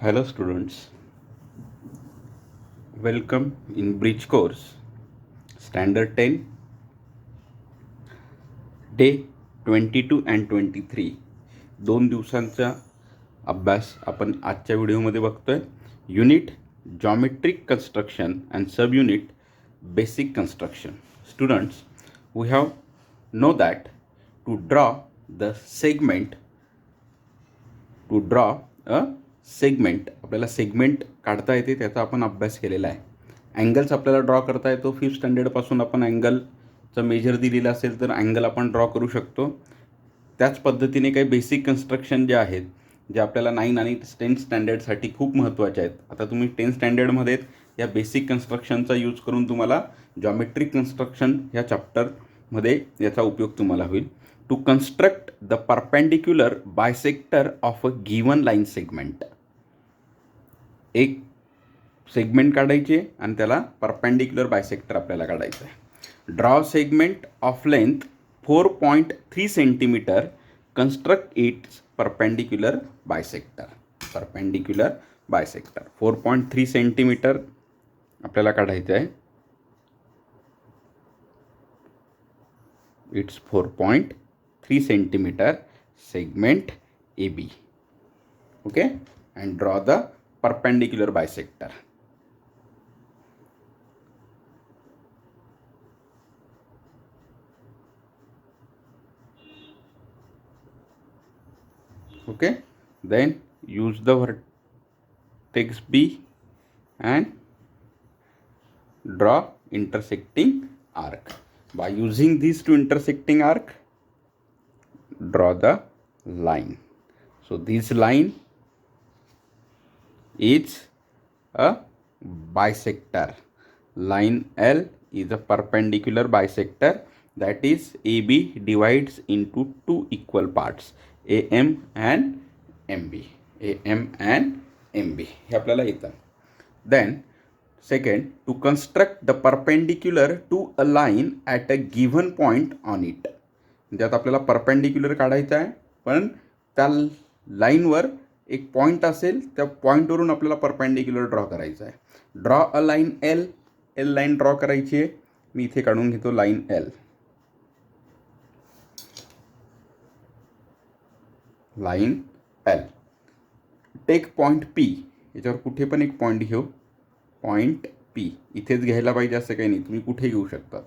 Hello students, welcome in Bridge course, Standard 10, Day 22 and 23. 2 दिवसांचा अभ्यास आपण आजच्या व्हिडिओमध्ये बघतोय. Unit geometric construction and sub unit basic construction. Students, we have know that to draw the segment segment आपल्याला segment काढता येते, त्याचा आपण अभ्यास केलेला आहे. अँगल्स आपल्याला ड्रॉ करता येतो. 5th स्टँडर्डपासून आपण अँगलचं मेजर दिलेलं असेल तर अँगल आपण ड्रॉ करू शकतो. त्याच पद्धतीने काही बेसिक कन्स्ट्रक्शन जे आहेत, जे आपल्याला 9 आणि 10 स्टँडर्डसाठी खूप महत्त्वाचे आहेत. आता तुम्ही 10 स्टँडर्डमध्ये या बेसिक कन्स्ट्रक्शनचा यूज करून तुम्हाला जॉमेट्रिक कन्स्ट्रक्शन ह्या चॅप्टरमध्ये याचा उपयोग तुम्हाला होईल. To construct the perpendicular bisector of a given line segment. एक सेगमेंट काढायचे आणि त्याला परपेंडिक्युलर बायसेक्टर आपल्याला काढायचं आहे. Draw segment of length 4.3 centimetre. Construct its perpendicular bisector. 4.3 centimetre आपल्याला काढायचं आहे. इट्स 4.3 सेंटीमीटर segment AB. Okay, and draw the perpendicular bisector. Okay, then use the vertex B and draw intersecting arc. By using these two intersecting arc, draw the line. So this line is a bisector. Line L is a perpendicular bisector, that is AB divides into two equal parts, AM and MB. AM and MB हे आपल्याला येतं. Then second, to construct the perpendicular to a line at a given point on it. ज्यात आपल्याला perpendicular काढायचं आहे, पण त्या लाईनवर एक पॉईंट असेल, त्या पॉईंटवरून आपल्याला परपेंडिक्युलर ड्रॉ करायचं आहे. Draw a line L. L line draw करायची आहे. मी इथे काढून घेतो line L. Line L. Take point P. याच्यावर कुठे पण एक पॉईंट घेऊ. पॉईंट पी इथेच घ्यायला पाहिजे असं काही नाही, तुम्ही कुठे घेऊ शकता.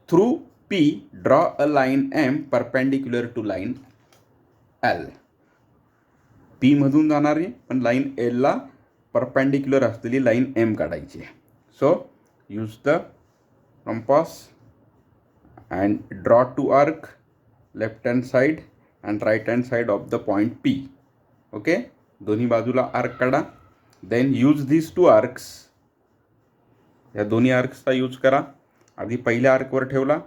Through P, draw a line M perpendicular to line L. P मधून जाणारी पण लाईन L ला परपेंडिक्युलर असलेली लाईन M काढायची आहे. So use the compass and draw two arc left hand side and right hand side of the point P. Okay, दोन्ही बाजूला arc काढा. Then use this two arcs. या दोन्ही आर्क्सचा use करा. आधी पहिल्या आर्कवर ठेवला,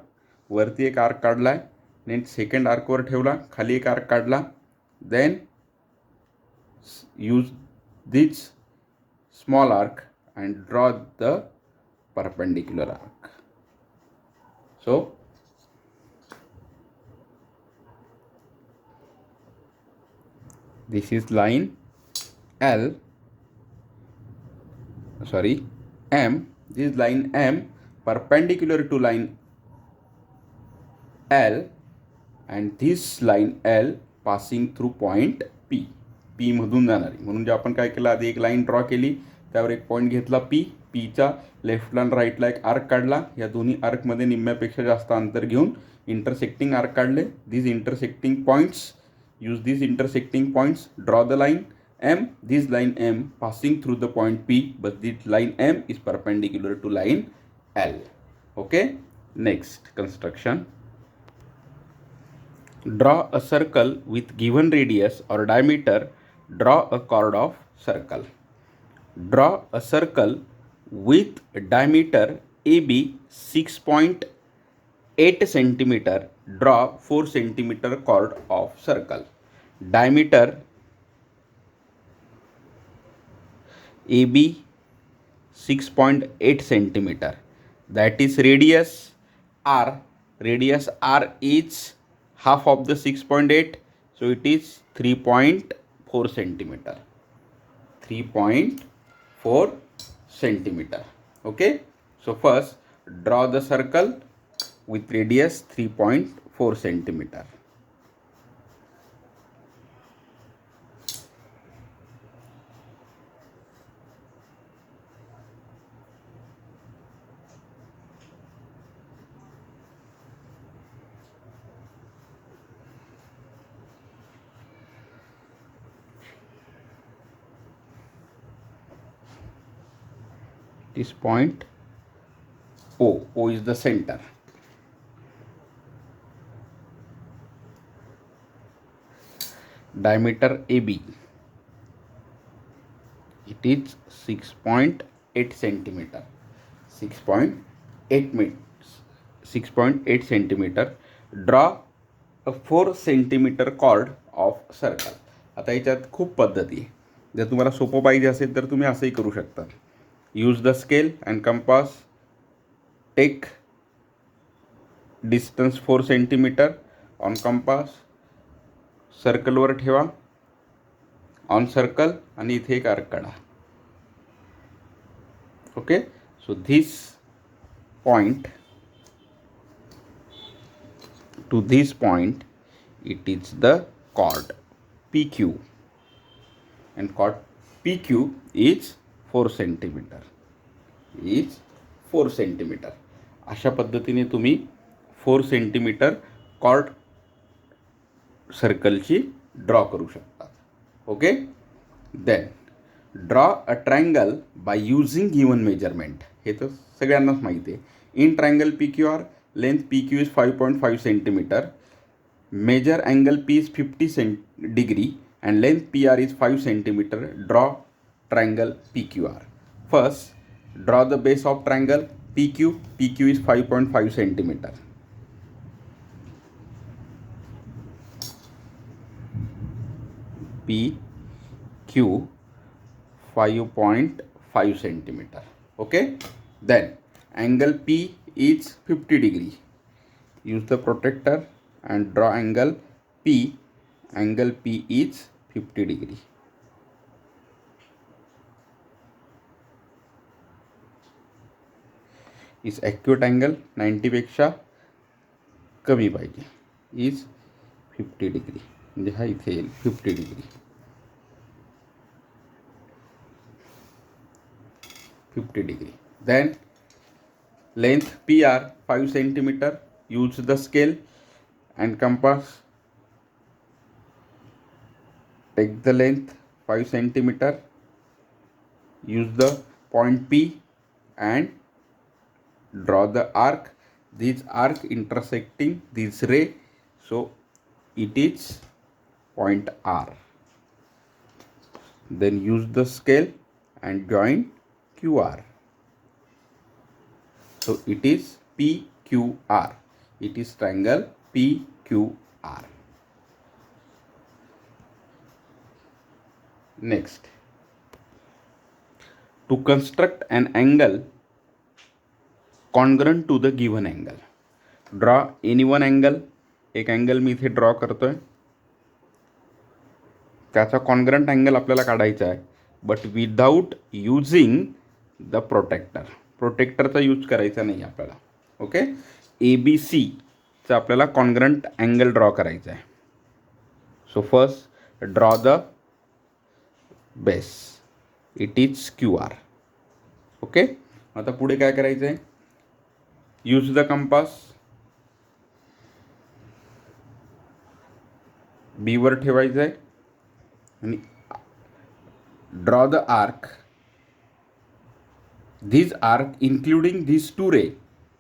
वरती एक आर्क काढला आहे. नेक्स्ट सेकंड आर्कवर ठेवला, खाली एक आर्क काढला. Then use this small arc and draw the perpendicular arc. So this is line L, sorry, M. This is line M perpendicular to line L, and this line L passing through point P. P मधून जाणारी, म्हणून जे आपण काय केलं, आधी एक line draw केली, त्यावर एक पॉईंट घेतला P. Pचा लेफ्टला आणि राईटला एक आर्क काढला. या दोन्ही आर्कमध्ये निम्म्यापेक्षा जास्त अंतर घेऊन इंटरसेक्टिंग आर्क काढले. these intersecting points, use these intersecting points, draw the line M. This line M passing through the point P, but this line M is perpendicular to line L. Okay, next construction. Draw a circle with given radius or diameter. Draw a chord of circle. Draw a circle with diameter AB 6.8 centimeter. Draw 4 centimeter chord of circle. Diameter AB 6.8 centimeter, that is radius R. Radius R is half of the 6.8, so it is 3.4 centimeter. 3.4 centimeter. Okay, so first draw the circle with radius 3.4 centimeter. This point O. O is the center. Diameter AB. It is 6.8 centimeter. 6.8 centimeter. Draw a 4 centimeter chord of circle. आता याच्यात खूप पद्धती आहे. जर तुम्हाला सोपं पाहिजे असेल तर तुम्ही असंही करू शकता. Use the scale and compass. Take distance 4 centimetre on compass. सर्कलवर ठेवा ऑन सर्कल आणि इथे एक आर्क काढा. Okay, so this point to this point it is the chord PQ, and chord PQ is 4 centimeter. अशा पद्धतीने तुम्ही 4 सेंटीमीटर कॉर्ड सर्कलची ड्रॉ करू शकता. Okay, then draw a triangle by using given measurement. हे तर सगळ्यांनाच माहिती आहे. In triangle PQR, length PQ is 5.5 centimeter. Measure angle P is 50 degree and length PR is 5 centimeter. Draw triangle PQR. First, draw the base of triangle PQ. PQ is 5.5 centimeter. PQ 5.5 centimeter. Okay, then angle P is 50 degree. Use the protractor and draw angle P. Angle P is 50 degree. is acute angle 90 पेक्षा कमी पाहिजे. is 50 degree. म्हणजे हा इथे येईल 50 degree. 50 degree. Then length PR 5 centimeter. Use the scale and compass. Take the length 5 centimeter. Use the point P and draw the arc. This arc intersecting this ray, so it is point R. Then use the scale and join QR. So it is PQR. It is triangle PQR. Next, to construct an angle congruent to the given angle, draw any one angle. एक angle मी इथे draw करतोय. त्याचा congruent angle आपल्याला काढायचा आहे, but without using the protractor. प्रोटेक्टरचा use करायचा नाही आपल्याला. ओके, ABCचा आपल्याला कॉन्ग्रंट अँगल ड्रॉ करायचा आहे. So first draw the base. It is QR. Okay, आता पुढे काय करायचं आहे? Use the compass. बीवर ठेवायचं आहे आणि draw the arc. धीज arc including धीज 2 रे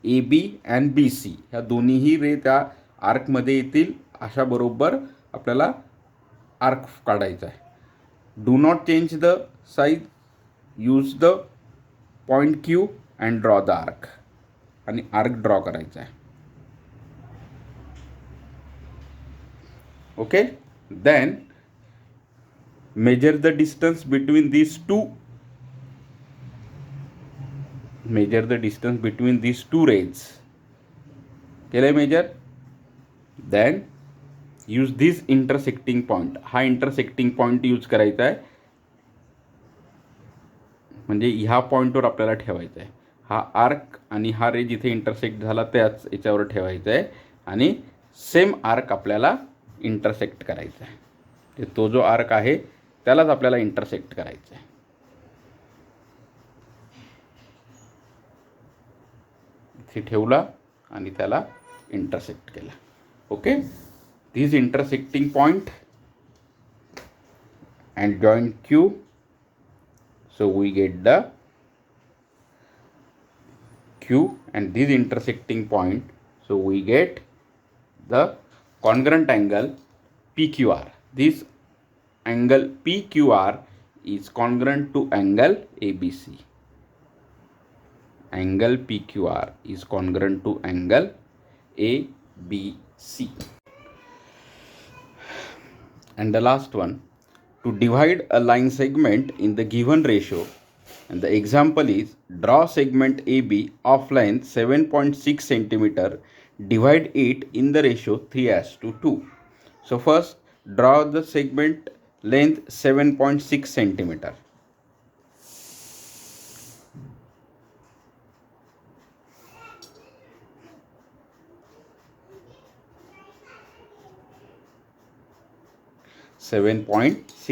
AB अँड BC. ह्या दोन्हीही रे त्या आर्कमध्ये येतील अशा बरोबर आपल्याला आर्क काढायचा आहे. Do not change the size. Use the point Q and draw the arc. आणि आर्क ड्रॉ करायचा आहे. Okay, then measure the distance between these two. Measure the distance between these 2 rays. केले measure. Then use this intersecting point. हा intersecting point use करायचा आहे म्हणजे ह्या पॉईंटवर आपल्याला ठेवायचं आहे. हा आर्क आणि हा रे जिथे इंटरसेक्ट झाला त्याच याच्यावर ठेवायचं आहे आणि सेम आर्क आपल्याला इंटरसेक्ट करायचा आहे. ते तो जो आर्क आहे त्यालाच आपल्याला इंटरसेक्ट करायचं आहे. इथे ठेवला आणि त्याला इंटरसेक्ट केला. Okay, this intersecting point and join Q, so we get the Q and this intersecting point, so we get the congruent angle PQR. This angle PQR is congruent to angle ABC. Angle PQR is congruent to angle ABC. And the last one, to divide a line segment in the given ratio, and the example is draw segment AB of length 7.6 centimeter, divide it in the ratio 3:2. So first draw the segment length 7.6 centimeter.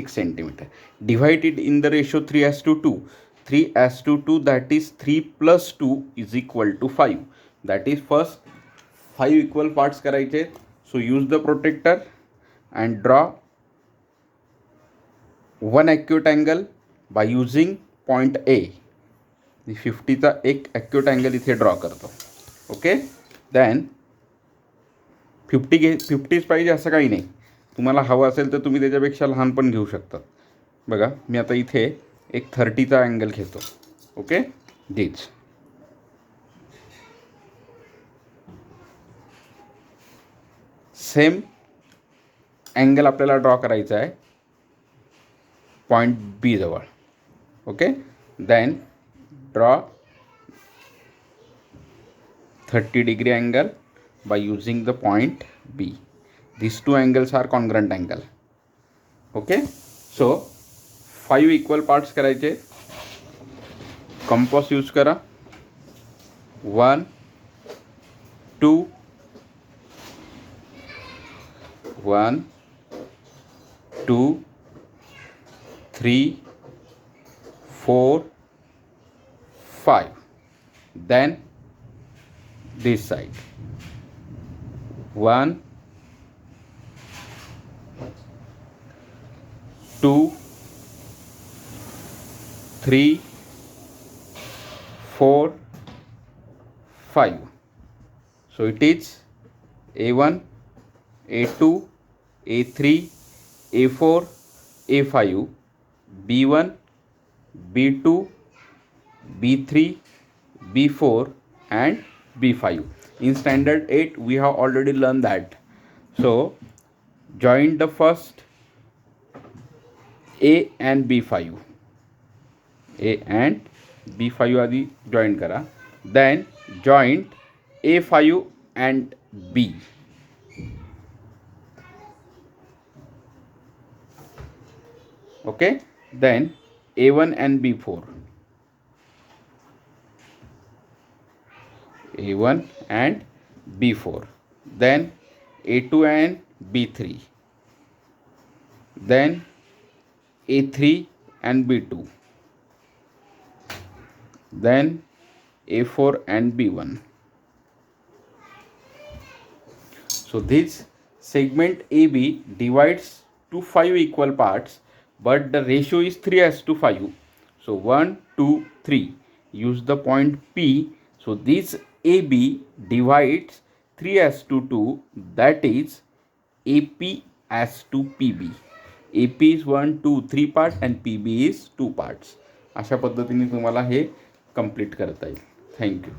centimeter. Divide it in the ratio 3:2. 3:2, that is 3 plus 2 is equal to 5. That is first 5 equal parts करायचे. So use the protractor and draw one acute angle by using point A. 50चा एक acute angle इथे draw करतो. Okay, then 50च पाहिजे असं काही नाही. तुम्हाला हवं असेल तर तुम्ही त्याच्यापेक्षा लहान पण घेऊ शकता. बघा, मी आता इथे एक 30चा अँगल घेतो. ओके, दिस सेम अँगल आपल्याला ड्रॉ करायचा आहे पॉईंट बी जवळ. Okay, then draw 30 degree angle by using the point B. These two angles are congruent angle. Okay, so 5 equal parts करायचे. कंपास यूज करा. 1 2 1 2 3 4 5. Then this side 1 2 3 4 5. So it is A1 A2 A3 A4 A5 B1 B2 B3 B4 and B5. In standard 8 we have already learned that. So join the first A and B5. A and B5 आधी join करा. Then joint A5 and B. Okay, then A1 and B4. A1 and B4, then A2 and B3, then A3 and B2, then A4 and B1. So this segment AB divides to 5 equal parts, but the ratio is 3:5. So 1 2 3, use the point P. So this AB divides 3:2, that is AP as to PB. AP is 1 2 3 part and PB is 2 parts. अशा पद्धतीने तुम्हाला हे complete करता येईल. Thank you.